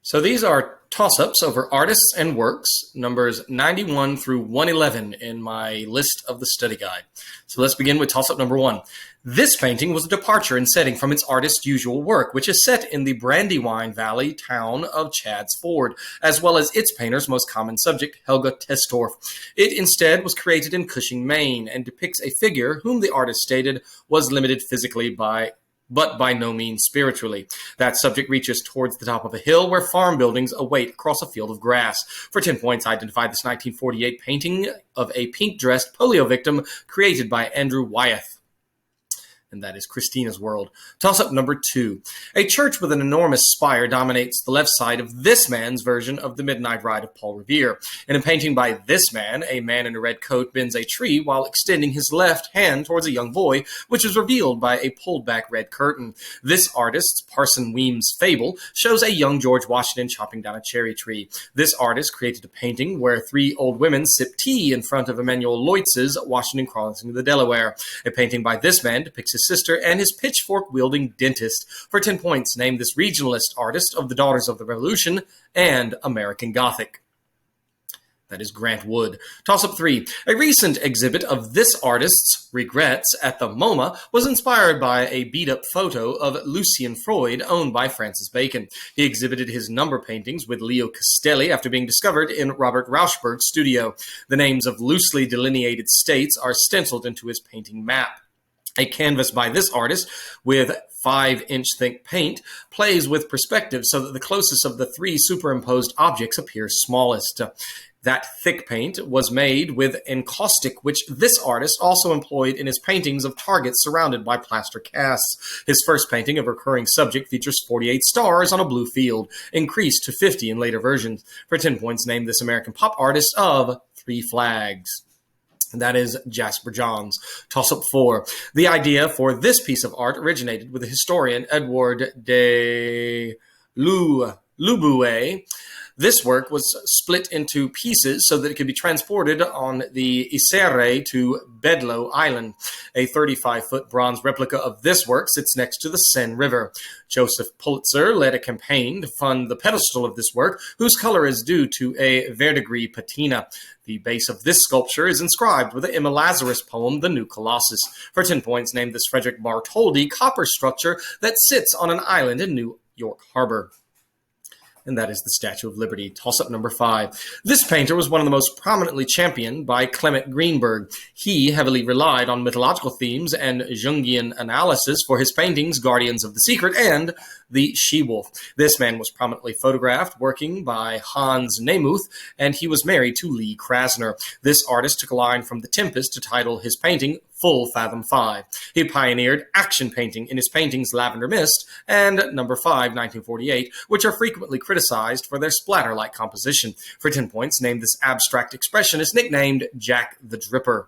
So these are toss-ups over artists and works, numbers 91 through 111 in my list of the study guide. So let's begin with toss-up number 1. This painting was a departure in setting from its artist's usual work, which is set in the Brandywine Valley town of Chadds Ford, as well as its painter's most common subject, Helga Testorf. It instead was created in Cushing, Maine, and depicts a figure whom the artist stated was limited physically but by no means spiritually. That subject reaches towards the top of a hill where farm buildings await across a field of grass. For 10 points, identify this 1948 painting of a pink-dressed polio victim created by Andrew Wyeth. And that is Christina's World. Toss-up number 2. A church with an enormous spire dominates the left side of this man's version of the Midnight Ride of Paul Revere. In a painting by this man, a man in a red coat bends a tree while extending his left hand towards a young boy, which is revealed by a pulled-back red curtain. This artist's Parson Weems' fable shows a young George Washington chopping down a cherry tree. This artist created a painting where 3 old women sip tea in front of Emanuel Lewitz's Washington Crossing the Delaware. A painting by this man depicts his sister and his pitchfork-wielding dentist. For 10 points, name this regionalist artist of the Daughters of the Revolution and American Gothic. That is Grant Wood. Toss-up 3. A recent exhibit of this artist's regrets at the MoMA was inspired by a beat-up photo of Lucian Freud owned by Francis Bacon. He exhibited his number paintings with Leo Castelli after being discovered in Robert Rauschberg's studio. The names of loosely delineated states are stenciled into his painting map. A canvas by this artist with 5-inch thick paint plays with perspective so that the closest of the 3 superimposed objects appears smallest. That thick paint was made with encaustic, which this artist also employed in his paintings of targets surrounded by plaster casts. His first painting of recurring subject features 48 stars on a blue field, increased to 50 in later versions. For 10 points, name this American pop artist of 3 Flags. And that is Jasper Johns. Toss-up 4. The idea for this piece of art originated with the historian Edward de Lubuet. This work was split into pieces so that it could be transported on the Isere to Bedloe Island. A 35-foot bronze replica of this work sits next to the Seine River. Joseph Pulitzer led a campaign to fund the pedestal of this work, whose color is due to a verdigris patina. The base of this sculpture is inscribed with the Emma Lazarus poem, The New Colossus. For 10 points, name this Frederick Bartholdi copper structure that sits on an island in New York Harbor. And that is the Statue of Liberty. Toss-up number 5. This painter was one of the most prominently championed by Clement Greenberg. He heavily relied on mythological themes and Jungian analysis for his paintings Guardians of the Secret and The She-Wolf. This man was prominently photographed working by Hans Nemuth, and he was married to Lee Krasner. This artist took a line from The Tempest to title his painting Full Fathom 5. He pioneered action painting in his paintings Lavender Mist and Number 5, 1948, which are frequently criticized for their splatter-like composition. For 10 points, name this abstract expressionist nicknamed Jack the Dripper.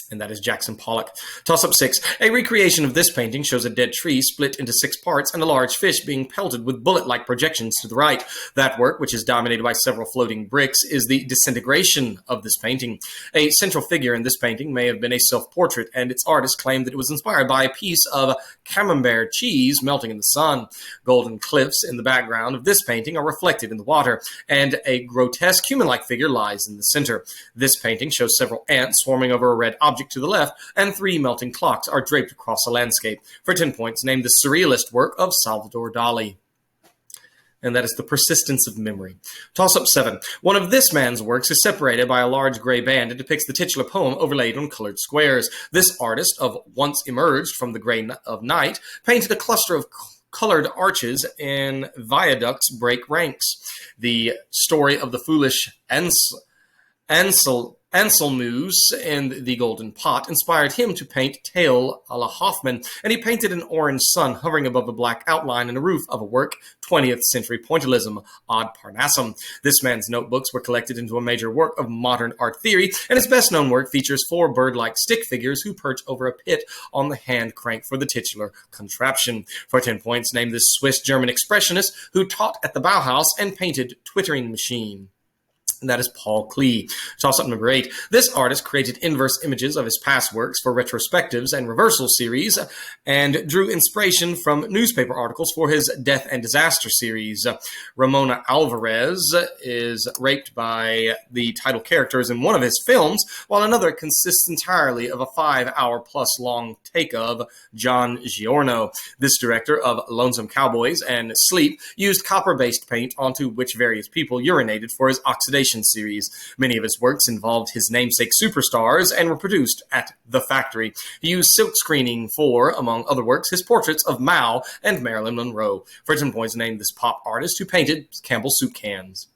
And that is Jackson Pollock. Toss-up 6. A recreation of this painting shows a dead tree split into 6 parts and a large fish being pelted with bullet-like projections to the right. That work, which is dominated by several floating bricks, is the disintegration of this painting. A central figure in this painting may have been a self-portrait, and its artist claimed that it was inspired by a piece of camembert cheese melting in the sun. Golden cliffs in the background of this painting are reflected in the water, and a grotesque human-like figure lies in the center. This painting shows several ants swarming over a red object to the left, and 3 melting clocks are draped across a landscape. For 10 points, name the surrealist work of Salvador Dali. And that is The Persistence of Memory. Toss-up 7. One of this man's works is separated by a large gray band and depicts the titular poem overlaid on colored squares. This artist, of once emerged from the gray of night, painted a cluster of colored arches and viaducts break ranks. The story of the foolish Anselmus and the Golden Pot inspired him to paint Tale a la Hoffman, and he painted an orange sun hovering above a black outline in the roof of a work, 20th century pointillism, Ad Parnassum. This man's notebooks were collected into a major work of modern art theory, and his best-known work features 4 bird-like stick figures who perch over a pit on the hand crank for the titular contraption. For 10 points, name this Swiss-German expressionist who taught at the Bauhaus and painted Twittering Machine. And that is Paul Klee. Toss-up number 8. This artist created inverse images of his past works for retrospectives and reversal series, and drew inspiration from newspaper articles for his Death and Disaster series. Ramona Alvarez is raped by the title characters in one of his films, while another consists entirely of a 5-hour-plus long take of John Giorno. This director of Lonesome Cowboys and Sleep used copper-based paint onto which various people urinated for his oxidation series. Many of his works involved his namesake superstars and were produced at the factory. He used silk screening for, among other works, his portraits of Mao and Marilyn Monroe. For 10 points, named this pop artist who painted Campbell soup cans.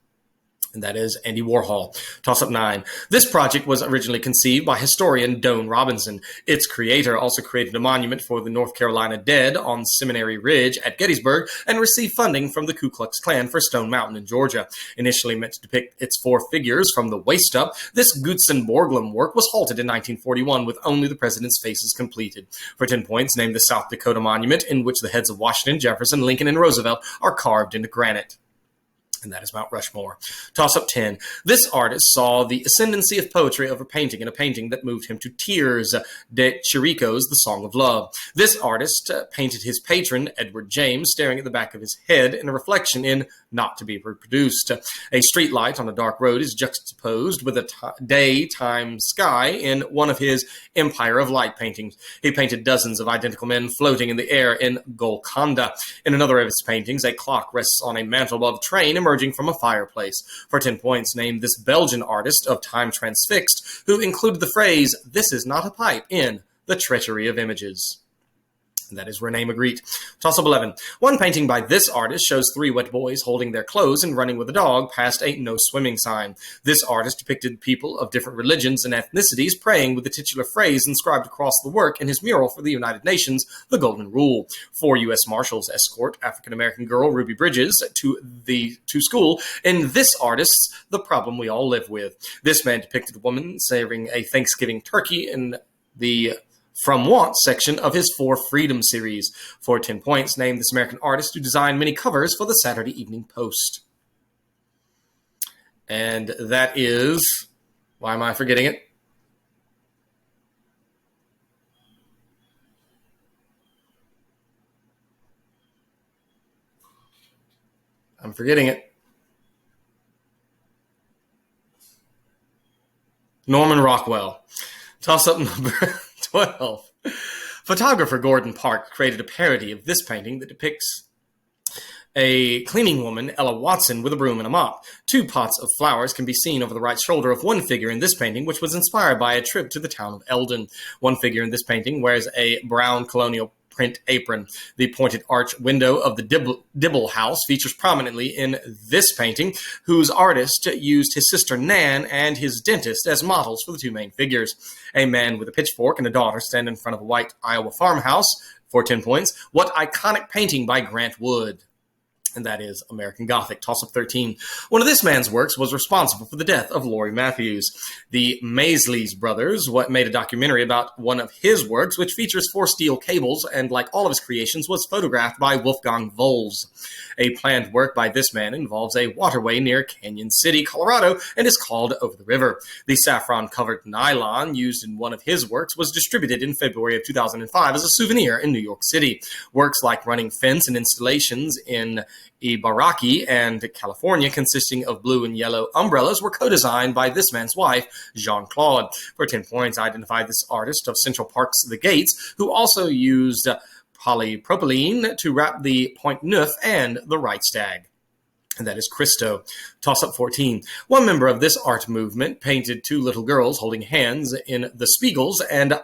And that is Andy Warhol. Toss-up 9. This project was originally conceived by historian Doane Robinson. Its creator also created a monument for the North Carolina dead on Seminary Ridge at Gettysburg and received funding from the Ku Klux Klan for Stone Mountain in Georgia. Initially meant to depict its 4 figures from the waist up, this Gutzen Borglum work was halted in 1941 with only the president's faces completed. For 10 points, name the South Dakota monument in which the heads of Washington, Jefferson, Lincoln, and Roosevelt are carved into granite. And that is Mount Rushmore. Toss-up 10. This artist saw the ascendancy of poetry over painting in a painting that moved him to tears, de Chirico's The Song of Love. This artist painted his patron, Edward James, staring at the back of his head in a reflection in Not to be Reproduced. A street light on a dark road is juxtaposed with a daytime sky in one of his Empire of Light paintings. He painted dozens of identical men floating in the air in Golconda. In another of his paintings, a clock rests on a mantel above a train emerging from a fireplace. For 10 points, name this Belgian artist of Time Transfixed, who included the phrase, "This is not a pipe," in The Treachery of Images. And that is Rene Magritte. Toss-up 11. One painting by this artist shows 3 wet boys holding their clothes and running with a dog past a no swimming sign. This artist depicted people of different religions and ethnicities praying with the titular phrase inscribed across the work in his mural for the United Nations, The Golden Rule. 4 U.S. Marshals escort African-American girl Ruby Bridges to school in this artist's The Problem We All Live With. This man depicted a woman savoring a Thanksgiving turkey in the From Want section of his For Freedom series. For 10 points, name this American artist who designed many covers for the Saturday Evening Post. And that is, why am I forgetting it? I'm forgetting it. Norman Rockwell. Toss-up number 12. Photographer Gordon Park created a parody of this painting that depicts a cleaning woman, Ella Watson, with a broom and a mop. 2 pots of flowers can be seen over the right shoulder of one figure in this painting, which was inspired by a trip to the town of Eldon. One figure in this painting wears a brown colonial print apron. The pointed arch window of the Dibble house features prominently in this painting, whose artist used his sister Nan and his dentist as models for the 2 main figures. A man with a pitchfork and a daughter stand in front of a white Iowa farmhouse. For 10 points, what iconic painting by Grant Wood? And that is American Gothic. Toss-up 13. One of this man's works was responsible for the death of Laurie Matthews. The Maisleys brothers made a documentary about one of his works, which features 4 steel cables, and like all of his creations, was photographed by Wolfgang Volz. A planned work by this man involves a waterway near Canyon City, Colorado, and is called Over the River. The saffron-covered nylon used in one of his works was distributed in February of 2005 as a souvenir in New York City. Works like Running Fence and installations in Ibaraki and California, consisting of blue and yellow umbrellas, were co-designed by this man's wife, Jean-Claude. For 10 points, identify this artist of Central Park's The Gates, who also used polypropylene to wrap the Point Neuf and the Reichstag. And that is Christo. Toss-up 14. One member of this art movement painted 2 little girls holding hands in The Spiegels and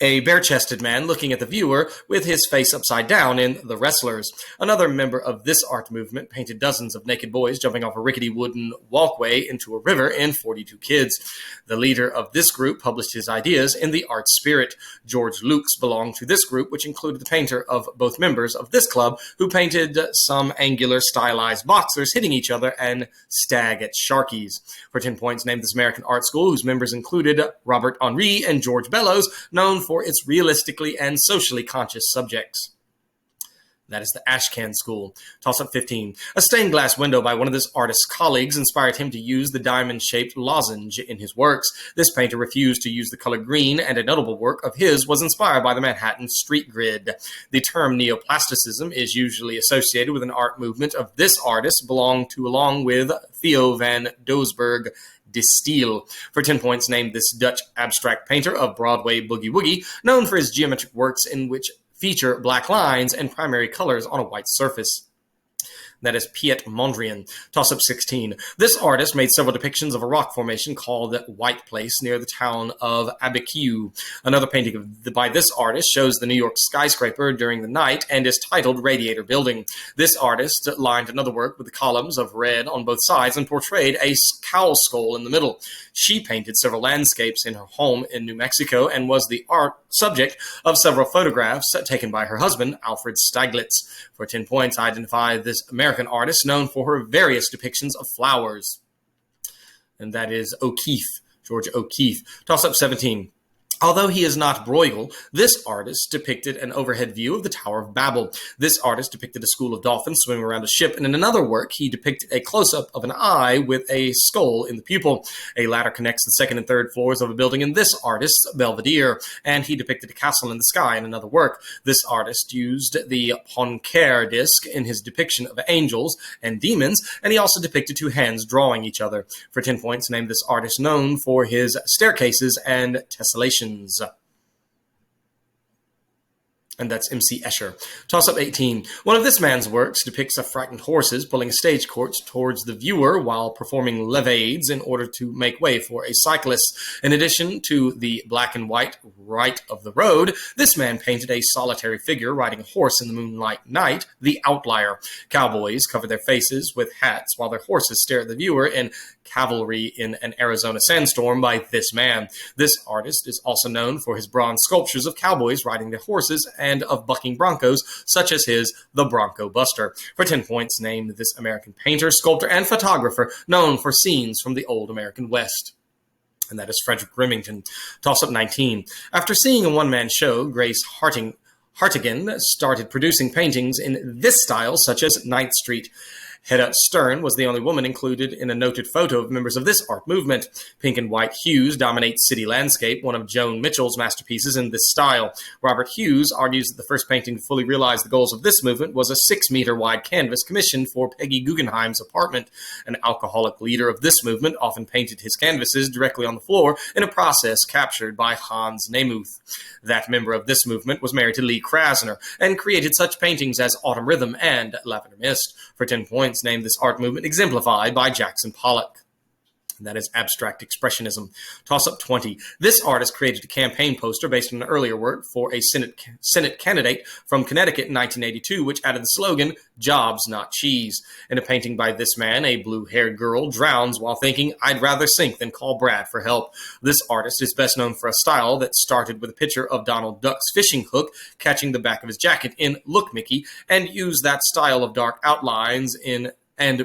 a bare-chested man looking at the viewer with his face upside down in The Wrestlers. Another member of this art movement painted dozens of naked boys jumping off a rickety wooden walkway into a river in 42 Kids. The leader of this group published his ideas in The Art Spirit. George Lukes belonged to this group, which included the painter of both members of this club, who painted some angular stylized boxers hitting each other and stag at Sharkies. For 10 points, name this American art school, whose members included Robert Henri and George Bellows, known for its realistically and socially conscious subjects. That is the Ashcan School. Toss-up 15. A stained glass window by one of this artist's colleagues inspired him to use the diamond-shaped lozenge in his works. This painter refused to use the color green, and a notable work of his was inspired by the Manhattan street grid. The term neoplasticism is usually associated with an art movement of this artist along with Theo van Doesburg de Stijl. For 10 points, name this Dutch abstract painter of Broadway boogie-woogie, known for his geometric works in which feature black lines and primary colors on a white surface. That is Piet Mondrian. Toss-up 16. This artist made several depictions of a rock formation called White Place near the town of Abiquiu. Another painting by this artist shows the New York skyscraper during the night and is titled Radiator Building. This artist lined another work with the columns of red on both sides and portrayed a cow skull in the middle. She painted several landscapes in her home in New Mexico and was the art subject of several photographs taken by her husband, Alfred Stieglitz. For 10 points, identify this American artist known for her various depictions of flowers. And that is O'Keeffe, George O'Keeffe. Toss-up 17. Although he is not Bruegel, this artist depicted an overhead view of the Tower of Babel. This artist depicted a school of dolphins swimming around a ship, and in another work, he depicted a close-up of an eye with a skull in the pupil. A ladder connects the second and third floors of a building in this artist's Belvedere, and he depicted a castle in the sky in another work. This artist used the Poincare disc in his depiction of angels and demons, and he also depicted two hands drawing each other. For 10 points, name this artist known for his staircases and tessellations. And that's M.C. Escher. Toss-up 18. One of this man's works depicts a frightened horses pulling a stagecoach towards the viewer while performing levades in order to make way for a cyclist. In addition to the black and white right of the road, this man painted a solitary figure riding a horse in the moonlight night, the outlier. Cowboys cover their faces with hats while their horses stare at the viewer in Cavalry in an Arizona Sandstorm by this man. This artist is also known for his bronze sculptures of cowboys riding their horses and of bucking broncos, such as his The Bronco Buster. For 10 points, name this American painter, sculptor, and photographer known for scenes from the old American West. And that is Frederick Remington. Toss-up 19. After seeing a one-man show, Grace Hartigan started producing paintings in this style, such as Ninth Street. Hedda Stern was the only woman included in a noted photo of members of this art movement. Pink and white hues dominate city landscape, one of Joan Mitchell's masterpieces in this style. Robert Hughes argues that the first painting to fully realize the goals of this movement was a 6-meter-wide canvas commissioned for Peggy Guggenheim's apartment. An alcoholic leader of this movement often painted his canvases directly on the floor in a process captured by Hans Nemuth. That member of this movement was married to Lee Krasner and created such paintings as Autumn Rhythm and Lavender Mist. For 10 points, name this art movement exemplified by Jackson Pollock. That is abstract expressionism. Toss-up 20. This artist created a campaign poster based on an earlier work for a Senate candidate from Connecticut in 1982, which added the slogan, "Jobs, not cheese." In a painting by this man, a blue-haired girl drowns while thinking, "I'd rather sink than call Brad for help." This artist is best known for a style that started with a picture of Donald Duck's fishing hook catching the back of his jacket in Look, Mickey, and used that style of dark outlines and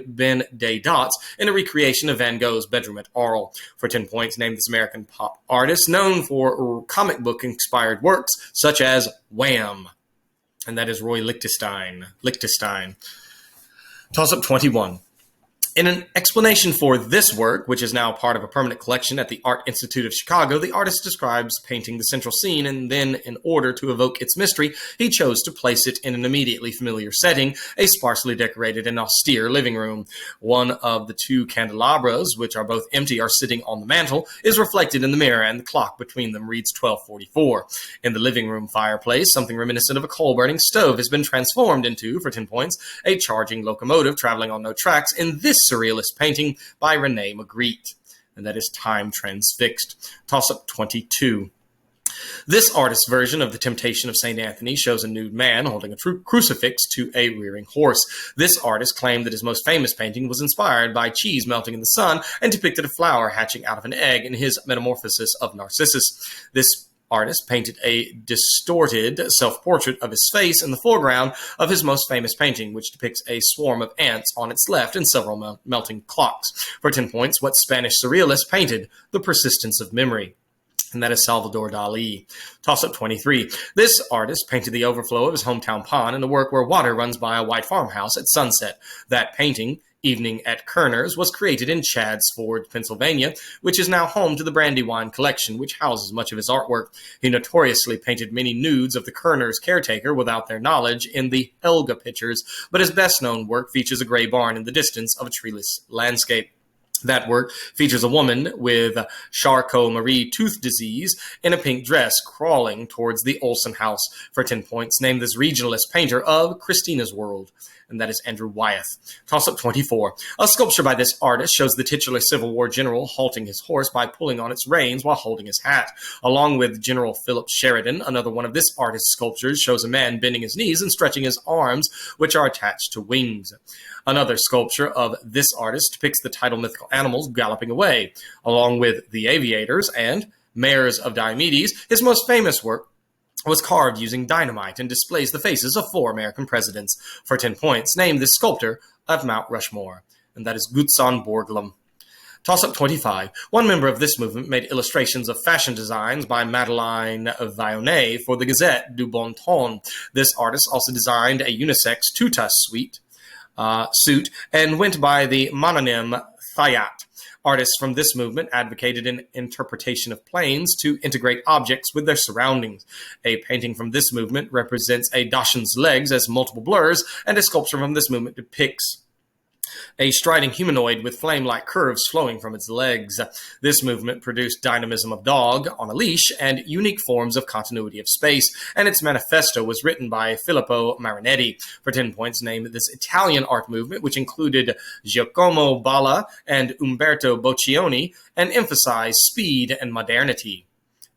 Ben Day dots in a recreation of Van Gogh's bedroom at Arles. For 10 points, name this American pop artist known for comic book-inspired works such as Wham! And that is Roy Lichtenstein. Toss-up 21. In an explanation for this work, which is now part of a permanent collection at the Art Institute of Chicago, the artist describes painting the central scene, and then, in order to evoke its mystery, he chose to place it in an immediately familiar setting, a sparsely decorated and austere living room. One of the two candelabras, which are both empty, are sitting on the mantel, is reflected in the mirror, and the clock between them reads 12:44. In the living room fireplace, something reminiscent of a coal-burning stove has been transformed into, for 10 points, a charging locomotive traveling on no tracks in this surrealist painting by Rene Magritte, and that is Time Transfixed. Toss-up 22. This artist's version of the Temptation of St. Anthony shows a nude man holding a crucifix to a rearing horse. This artist claimed that his most famous painting was inspired by cheese melting in the sun and depicted a flower hatching out of an egg in his Metamorphosis of Narcissus. This artist painted a distorted self-portrait of his face in the foreground of his most famous painting, which depicts a swarm of ants on its left and several melting clocks. For 10 points, what Spanish surrealist painted The Persistence of Memory? and that is Salvador Dali. Toss-up 23. This artist painted the overflow of his hometown pond in a work where water runs by a white farmhouse at sunset. That painting, Evening at Kerner's, was created in Chadds Pennsylvania, which is now home to the Brandywine Collection, which houses much of his artwork. He notoriously painted many nudes of the Kerner's caretaker without their knowledge in the Helga pictures, but his best-known work features a gray barn in the distance of a treeless landscape. That work features a woman with Charcot-Marie tooth disease in a pink dress crawling towards the Olsen house. For 10 points, name this regionalist painter of Christina's World, and that is Andrew Wyeth. Toss-up 24. A sculpture by this artist shows the titular Civil War general halting his horse by pulling on its reins while holding his hat. Along with General Philip Sheridan, another one of this artist's sculptures shows a man bending his knees and stretching his arms, which are attached to wings. Another sculpture of this artist depicts the title mythical animals galloping away. Along with the aviators and mares of Diomedes, his most famous work was carved using dynamite and displays the faces of 4 American presidents. For 10 points, name this sculptor of Mount Rushmore, and that is Gutzon Borglum. Toss-up 25. One member of this movement made illustrations of fashion designs by Madeleine Vionnet for the Gazette du Bon Ton. This artist also designed a unisex tutus suit and went by the mononym Thayat. Artists from this movement advocated an interpretation of planes to integrate objects with their surroundings. A painting from this movement represents a Dachshund's legs as multiple blurs, and a sculpture from this movement depicts a striding humanoid with flame-like curves flowing from its legs. This movement produced dynamism of dog on a leash and unique forms of continuity of space, and its manifesto was written by Filippo Marinetti. For 10 points, name this Italian art movement, which included Giacomo Balla and Umberto Boccioni, and emphasized speed and modernity.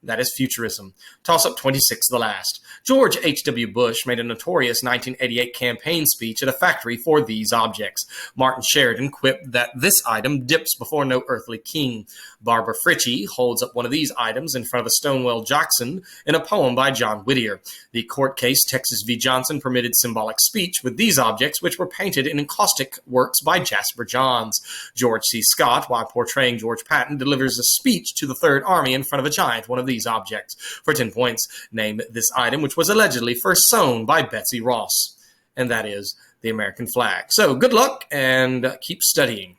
That is futurism. Toss-up 26, the last. George H.W. Bush made a notorious 1988 campaign speech at a factory for these objects. Martin Sheridan quipped that this item dips before no earthly king. Barbara Fritchie holds up one of these items in front of a Stonewall Jackson in a poem by John Whittier. The court case Texas v. Johnson permitted symbolic speech with these objects, which were painted in encaustic works by Jasper Johns. George C. Scott, while portraying George Patton, delivers a speech to the Third Army in front of a giant, one of these objects. For 10 points, name this item, which was allegedly first sewn by Betsy Ross, and that is the American flag. So good luck and keep studying.